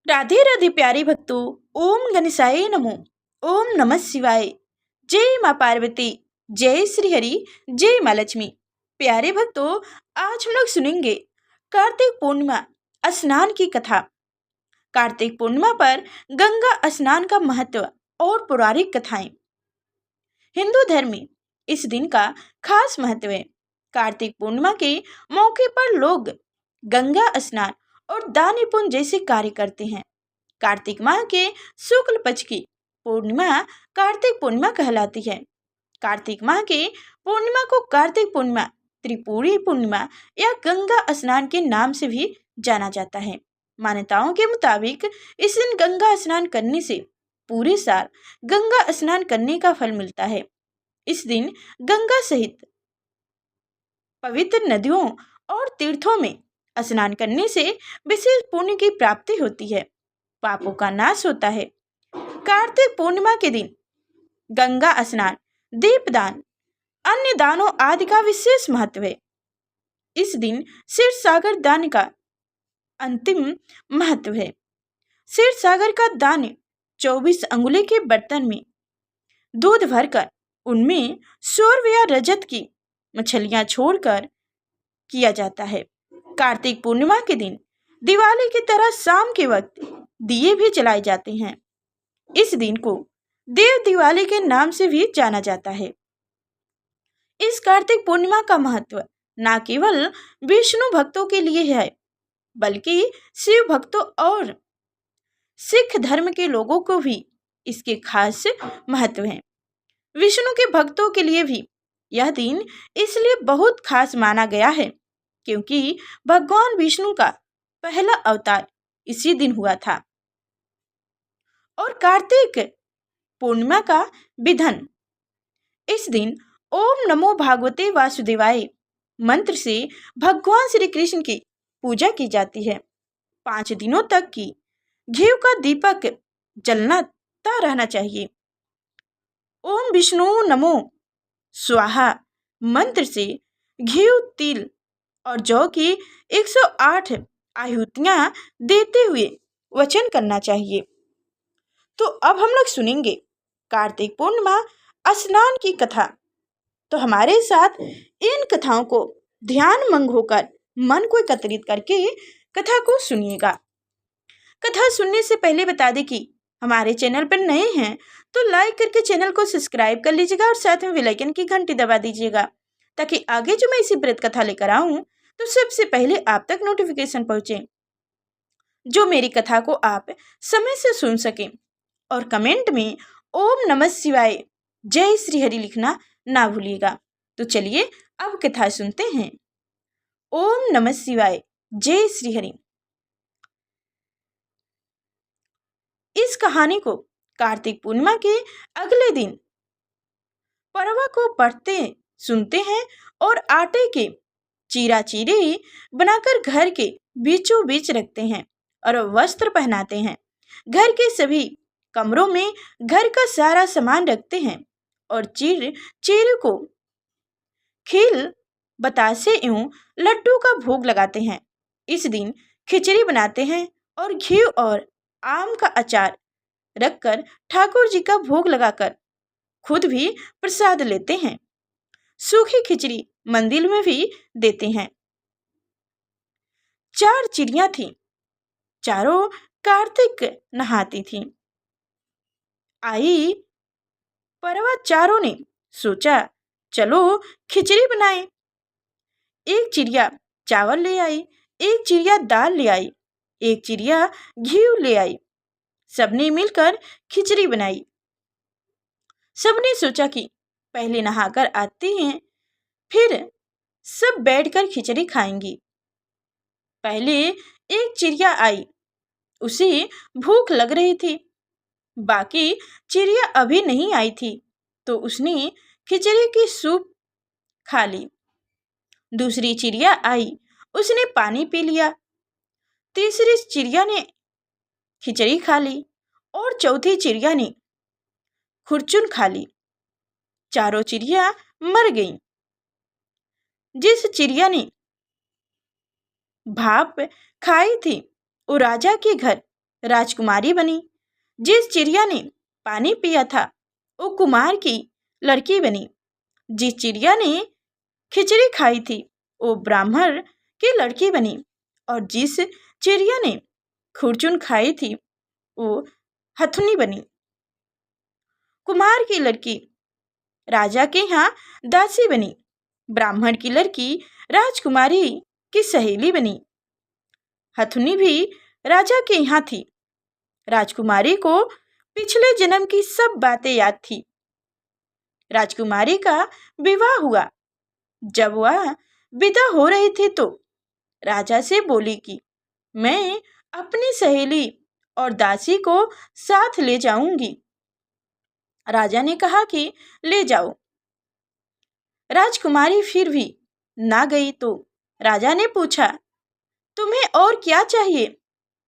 राधे राधे प्यारे भक्तों। ओम गणेशाय नमो। ओम नमः शिवाय। जय माँ पार्वती। जय श्री हरि। जय माँ लक्ष्मी। प्यारे भक्तों, आज हम लोग सुनेंगे कार्तिक पूर्णिमा स्नान की कथा। कार्तिक पूर्णिमा पर गंगा स्नान का महत्व और पौराणिक कथाएं। हिंदू धर्म में इस दिन का खास महत्व है। कार्तिक पूर्णिमा के मौके पर लोग गंगा स्नान और दान पुण्य जैसे कार्य करते हैं। कार्तिक माह के शुक्ल पक्ष की पूर्णिमा कार्तिक पूर्णिमा कहलाती है। कार्तिक माह के पूर्णिमा को कार्तिक पूर्णिमा, त्रिपुरी पूर्णिमा या गंगा स्नान के नाम से भी जाना जाता है। मान्यताओं के मुताबिक इस दिन गंगा स्नान करने से पूरे साल गंगा स्नान करने का फल मिलता है। इस दिन गंगा सहित पवित्र नदियों और तीर्थों में स्नान करने से विशेष पुण्य की प्राप्ति होती है, पापों का नाश होता है। कार्तिक पूर्णिमा के दिन गंगा स्नान, दीपदान, अन्य दानों आदि का विशेष महत्व है। इस दिन क्षीर सागर दान का अंतिम महत्व है। क्षीर सागर का दान 24 अंगुली के बर्तन में दूध भरकर उनमें स्वर्ण या रजत की मछलियां छोड़कर किया जाता है। कार्तिक पूर्णिमा के दिन दिवाली की तरह शाम के वक्त दिए भी जलाए जाते हैं। इस दिन को देव दिवाली के नाम से भी जाना जाता है। इस कार्तिक पूर्णिमा का महत्व न केवल विष्णु भक्तों के लिए है, बल्कि शिव भक्तों और सिख धर्म के लोगों को भी इसके खास महत्व है। विष्णु के भक्तों के लिए भी यह दिन इसलिए बहुत खास माना गया है क्योंकि भगवान विष्णु का पहला अवतार इसी दिन हुआ था। और कार्तिक पूर्णिमा का विधन, इस दिन ओम नमो भागवते वासुदेवाय मंत्र से भगवान श्री कृष्ण की पूजा की जाती है। 5 दिनों तक की घी का दीपक जलता रहना चाहिए। ओम विष्णु नमो स्वाहा मंत्र से घी, तिल और जौ की 108 आहुतियां देते हुए वचन करना चाहिए। तो अब हम लोग सुनेंगे कार्तिक पूर्णिमा स्नान की कथा। तो हमारे साथ इन कथाओं को ध्यान होकर मन को एकत्रित करके कथा को सुनिएगा। कथा सुनने से पहले बता दें कि हमारे चैनल पर नए हैं तो लाइक करके चैनल को सब्सक्राइब कर लीजिएगा और साथ में बेल आइकन की घंटी दबा दीजिएगा ताकि आगे जो मैं इसी व्रत कथा लेकर आऊं तो सबसे पहले आप तक नोटिफिकेशन पहुंचे, जो मेरी कथा को आप समय से सुन सकें। और कमेंट में ओम नमः शिवाय जय श्री हरि लिखना ना भूलिएगा। तो चलिए अब कथा सुनते हैं। ओम नमः शिवाय जय श्री हरि। इस कहानी को कार्तिक पूर्णिमा के अगले दिन परवा को पढ़ते सुनते हैं और आटे के चीरा चीरे बनाकर घर के बीचों बीच रखते हैं और वस्त्र पहनाते हैं। घर के सभी कमरों में घर का सारा सामान रखते हैं और चीरे को खील, बतासे एवं लड्डू का भोग लगाते हैं। इस दिन खिचड़ी बनाते हैं और घी और आम का अचार रखकर ठाकुर जी का भोग लगाकर खुद भी प्रसाद लेते हैं। सूखी खिचड़ी मंदिर में भी देते हैं। 4 चिड़िया थीं, चारों कार्तिक नहाती थीं। आई परवा चारों ने सोचा चलो खिचड़ी बनाएं। एक चिड़िया चावल ले आई, एक चिड़िया दाल ले आई, एक चिड़िया घी ले आई। सबने मिलकर खिचड़ी बनाई। सबने सोचा कि पहले नहाकर आती हैं, फिर सब बैठकर खिचड़ी खाएंगी। पहले एक चिड़िया आई, उसे भूख लग रही थी। बाकी चिड़िया अभी नहीं आई थी तो उसने खिचड़ी की सूप खा ली। दूसरी चिड़िया आई, उसने पानी पी लिया। तीसरी चिड़िया ने खिचड़ी खा ली और चौथी चिड़िया ने खुरचुन खा ली। चारों चिड़िया मर गईं। जिस चिड़िया ने भाप खाई थी वो राजा के घर राजकुमारी बनी। जिस चिड़िया ने पानी पिया था वो कुमार की लड़की बनी। जिस चिड़िया ने खिचड़ी खाई थी वो ब्राह्मण की लड़की बनी। और जिस चिड़िया ने खुरचुन खाई थी वो हथुनी बनी। कुमार की लड़की राजा के यहाँ दासी बनी। ब्राह्मण की लड़की राजकुमारी की सहेली बनी। हथुनी भी राजा के यहाँ थी। राजकुमारी को पिछले जन्म की सब बातें याद थी। राजकुमारी का विवाह हुआ। जब वह विदा हो रही थी तो राजा से बोली कि मैं अपनी सहेली और दासी को साथ ले जाऊंगी। राजा ने कहा कि ले जाओ। राजकुमारी फिर भी ना गई तो राजा ने पूछा, तुम्हें और क्या चाहिए?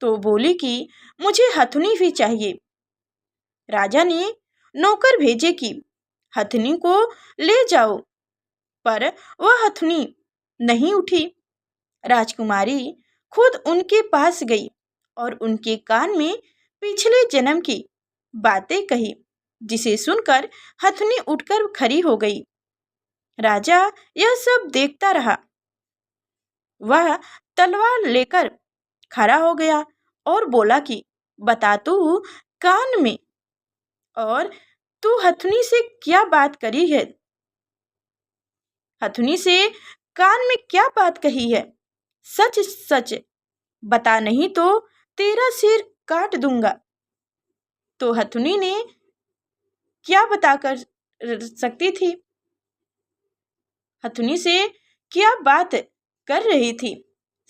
तो बोली कि मुझे हथुनी भी चाहिए। राजा ने नौकर भेजे कि हथुनी को ले जाओ, पर वह हथुनी नहीं उठी। राजकुमारी खुद उनके पास गई और उनके कान में पिछले जन्म की बातें कही, जिसे सुनकर हथुनी उठकर खड़ी हो गई। राजा यह सब देखता रहा। वह तलवार लेकर खड़ा हो गया और बोला कि बता तू कान में, और तू हथुनी से क्या बात करी है? हथुनी से कान में क्या बात कही है? सच सच बता, नहीं तो तेरा सिर काट दूंगा। तो हथुनी ने क्या बता कर सकती थी? हथुनी से क्या बात कर रही थी?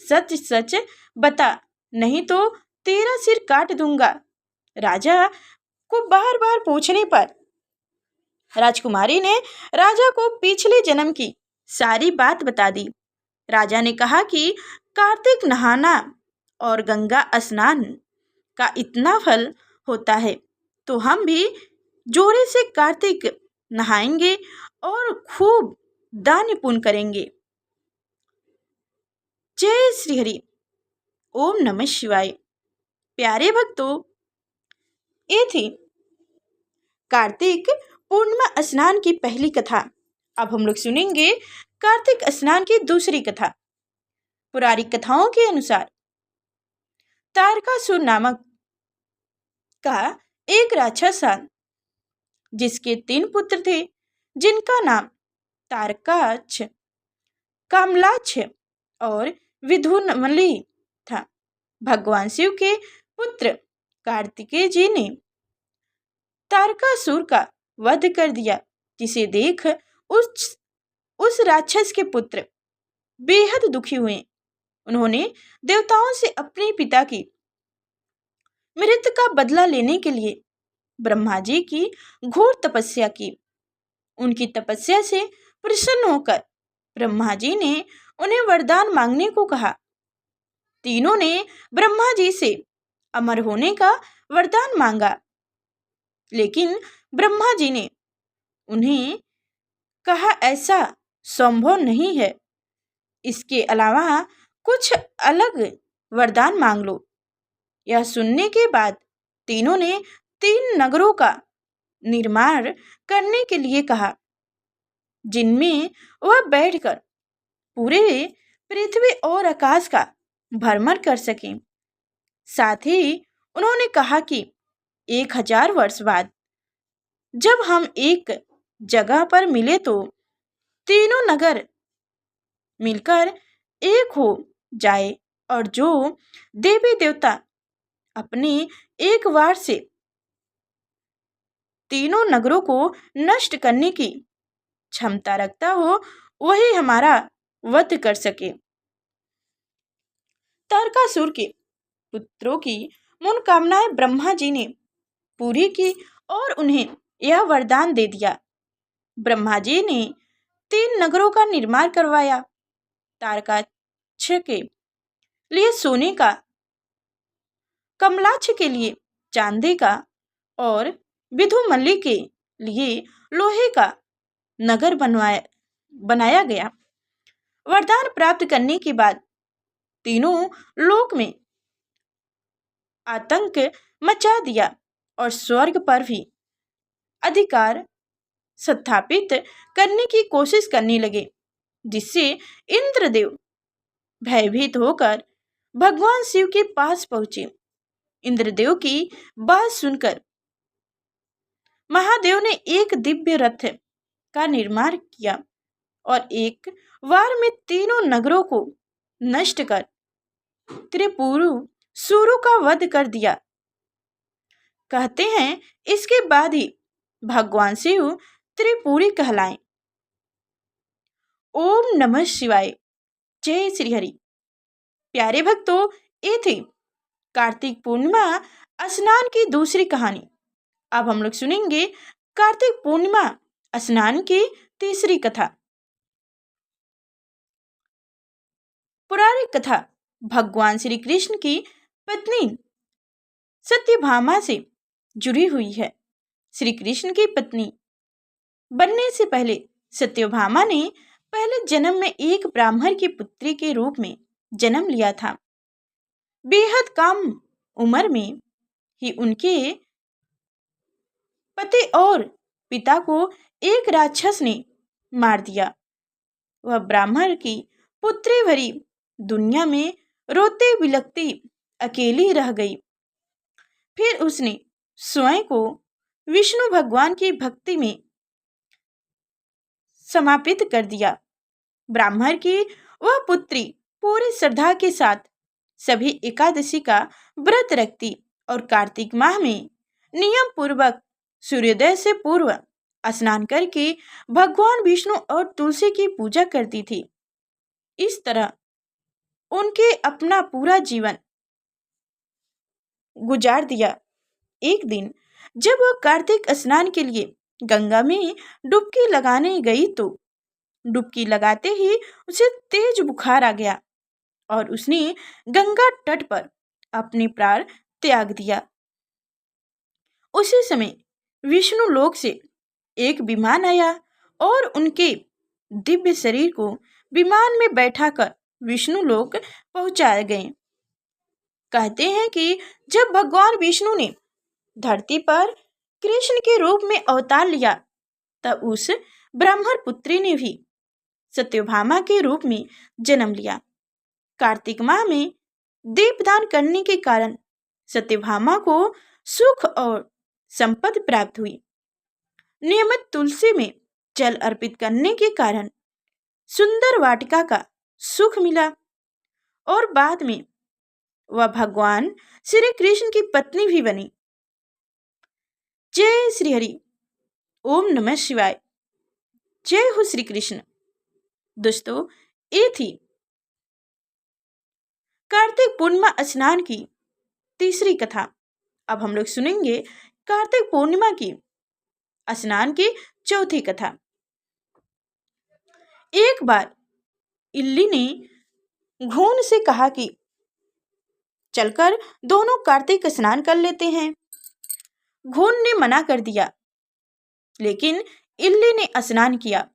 सच सच बता, नहीं तो तेरा सिर काट दूंगा। राजा को बार बार पूछने पर राजकुमारी ने राजा को पिछले जन्म की सारी बात बता दी। राजा ने कहा कि कार्तिक नहाना और गंगा स्नान का इतना फल होता है तो हम भी जोरे से कार्तिक नहाएंगे और खूब दान पुण्य करेंगे। जय श्री हरि। ओम नमः शिवाय। प्यारे भक्तों, ये थी कार्तिक पूर्णिमा स्नान की पहली कथा। अब हम लोग सुनेंगे कार्तिक स्नान की दूसरी कथा। पौराणिक कथाओं के अनुसार तारकासुर नामक का एक राक्षस था, जिसके 3 पुत्र थे, जिनका नाम तारकाक्ष, कामलाक्ष और विधुनमली था। भगवान शिव के पुत्र कार्तिकेय जी ने तारकासुर का वध कर दिया, जिसे देख उस राक्षस के पुत्र बेहद दुखी हुए। उन्होंने देवताओं से अपने पिता की मृत्यु का बदला लेने के लिए ब्रह्मा जी की घोर तपस्या की। उनकी तपस्या से प्रसन्न होकर ब्रह्मा जी ने उन्हें वरदान मांगने को कहा। तीनों ने ब्रह्मा जी से अमर होने का वरदान मांगा, लेकिन ब्रह्मा जी ने उन्हें कहा ऐसा संभव नहीं है, इसके अलावा कुछ अलग वरदान मांग लो। यह सुनने के बाद तीनों ने 3 नगरों का निर्माण करने के लिए कहा, जिनमें वह बैठकर पूरे पृथ्वी और आकाश का भ्रमण कर सकें। साथ ही उन्होंने कहा कि 1000 वर्ष बाद जब हम एक जगह पर मिले तो तीनों नगर मिलकर एक हो जाए, और जो देवी देवता अपने एक बार से तीनों नगरों को नष्ट करने की क्षमता रखता हो, वही हमारा वध कर सके। तारकासुर के पुत्रों की मनोकामनाएं ब्रह्मा जी ने पूरी की और उन्हें यह वरदान दे दिया। ब्रह्मा जी ने 3 नगरों का निर्माण करवाया। तारकाक्ष के लिए सोने का, कमलाक्ष के लिए चांदी का और विधुमल्ली के लिए लोहे का नगर बनाया गया। वरदान प्राप्त करने के बाद तीनों लोक में आतंक मचा दिया और स्वर्ग पर भी अधिकार स्थापित करने की कोशिश करने लगे, जिससे इंद्रदेव भयभीत होकर भगवान शिव के पास पहुंचे। इंद्रदेव की बात सुनकर महादेव ने एक दिव्य रथ का निर्माण किया और एक वार में तीनों नगरों को नष्ट कर त्रिपुरासुरों का वध कर दिया। कहते हैं इसके बाद ही भगवान शिव त्रिपुरी कहलाए। ओम नमः शिवाय। जय श्री हरि। प्यारे भक्तों, ये थी कार्तिक पूर्णिमा स्नान की दूसरी कहानी। अब हम लोग सुनेंगे कार्तिक पूर्णिमा स्नान की तीसरी कथा। पौराणिक कथा भगवान श्री कृष्ण की पत्नी सत्यभामा से जुड़ी हुई है। श्री कृष्ण की पत्नी बनने से पहले सत्यभामा ने पहले जन्म में एक ब्राह्मण की पुत्री के रूप में जन्म लिया था। बेहद कम उम्र में ही उनके पति और पिता को एक राक्षस ने मार दिया। वह ब्राह्मण की पुत्री भरी दुनिया में रोते बिलखती अकेली रह गई। फिर उसने स्वयं को विष्णु भगवान की भक्ति में समापित कर दिया। ब्राह्मण की वह पुत्री पूरी श्रद्धा के साथ सभी एकादशी का व्रत रखती और कार्तिक माह में नियम पूर्वक सूर्योदय से पूर्व स्नान करके भगवान विष्णु और तुलसी की पूजा करती थी। इस तरह उनके अपना पूरा जीवन गुजार दिया। एक दिन जब वह कार्तिक स्नान के लिए गंगा में डुबकी लगाने गई तो डुबकी लगाते ही उसे तेज बुखार आ गया और उसने गंगा तट पर अपने प्राण त्याग दिया। उसी समय विष्णु लोक से एक विमान आया और उनके दिव्य शरीर को विमान में बैठाकर विष्णु लोक पहुंचाए गए। कहते हैं कि जब भगवान विष्णु ने धरती पर कृष्ण के रूप में अवतार लिया तब उस ब्राह्मण पुत्री ने भी सत्यभामा के रूप में जन्म लिया। कार्तिक माह में दीपदान करने के कारण सत्यभामा को सुख और संपत्ति प्राप्त हुई। नियमित तुलसी में जल अर्पित करने के कारण सुंदर वाटिका का सुख मिला और बाद में वह भगवान श्री कृष्ण की पत्नी भी बनी। जय श्री हरि। ओम नमः शिवाय। जय हो श्री कृष्ण। दोस्तों, ये थी कार्तिक पूर्णिमा स्नान की तीसरी कथा। अब हम लोग सुनेंगे कार्तिक पूर्णिमा की स्नान की चौथी कथा। एक बार इल्ली ने घून से कहा कि चलकर दोनों कार्तिक स्नान कर लेते हैं। घून ने मना कर दिया, लेकिन इल्ली ने स्नान किया।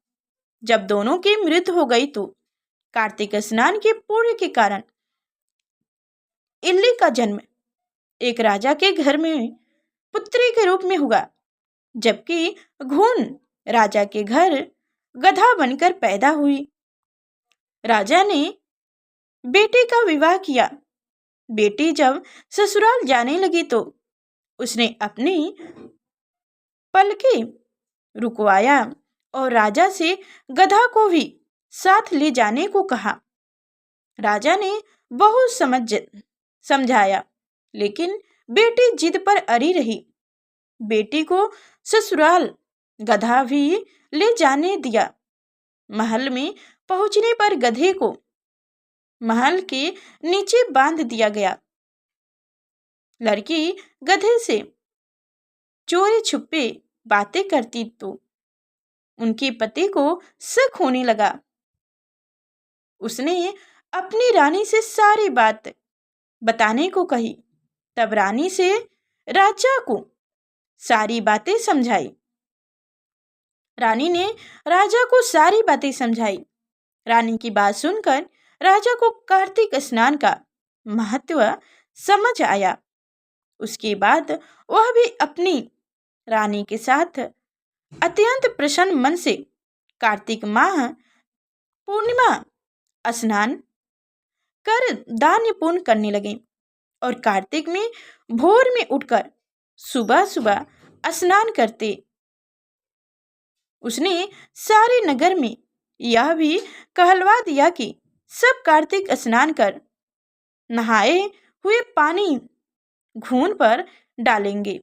जब दोनों की मृत्यु हो गई तो कार्तिक स्नान के पुण्य के कारण इल्ली का जन्म एक राजा के घर में पुत्री के रूप में हुआ, जबकि घून राजा के घर गधा बनकर पैदा हुई। राजा ने बेटी का विवाह किया। बेटी जब ससुराल जाने लगी तो उसने अपनी पलके रुकवाया और राजा से गधा को भी साथ ले जाने को कहा। राजा ने बहुत समझाया, लेकिन बेटी जिद पर अड़ी रही। बेटी को ससुराल गधा भी ले जाने दिया। महल में पहुंचने पर गधे को महल के नीचे बांध दिया गया। लड़की गधे से चोरी छुपे बातें करती तो उनके पति को शक होने लगा। उसने अपनी रानी से सारी बात बताने को कही। तब रानी से राजा को सारी बातें समझाई। रानी ने राजा को सारी बातें समझाई। रानी की बात सुनकर राजा को कार्तिक स्नान का महत्व समझ आया। उसके बाद वह भी अपनी रानी के साथ अत्यंत प्रसन्न मन से कार्तिक माह पूर्णिमा स्नान कर दान पुण्य करने लगे। और कार्तिक में भोर में उठकर सुबह सुबह स्नान करते। उसने सारे नगर में यह भी कहलवा दिया कि सब कार्तिक स्नान कर नहाए हुए पानी घून पर डालेंगे,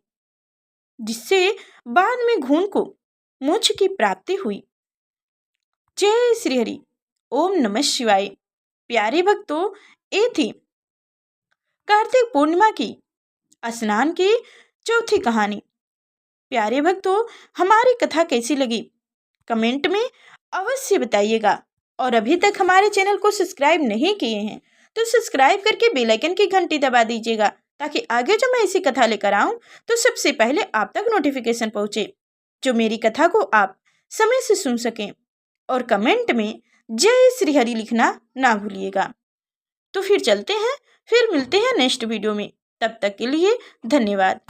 जिससे बाद में घून को मोक्ष की प्राप्ति हुई। जय श्री हरि। ओम नमः शिवाय। प्यारे भक्तों, ये थी कार्तिक पूर्णिमा की स्नान की चौथी कहानी। प्यारे भक्तों, हमारी कथा कैसी लगी कमेंट में अवश्य बताइएगा। और अभी तक हमारे चैनल को सब्सक्राइब नहीं किए हैं तो सब्सक्राइब करके बेल आइकन की घंटी दबा दीजिएगा, ताकि आगे जो मैं ऐसी कथा लेकर आऊं तो सबसे पहले आप तक नोटिफिकेशन पहुंचे, जो मेरी कथा को आप समय से सुन सकें। और कमेंट में जय श्री हरि लिखना ना भूलिएगा। तो फिर चलते हैं, फिर मिलते हैं नेक्स्ट वीडियो में। तब तक के लिए धन्यवाद।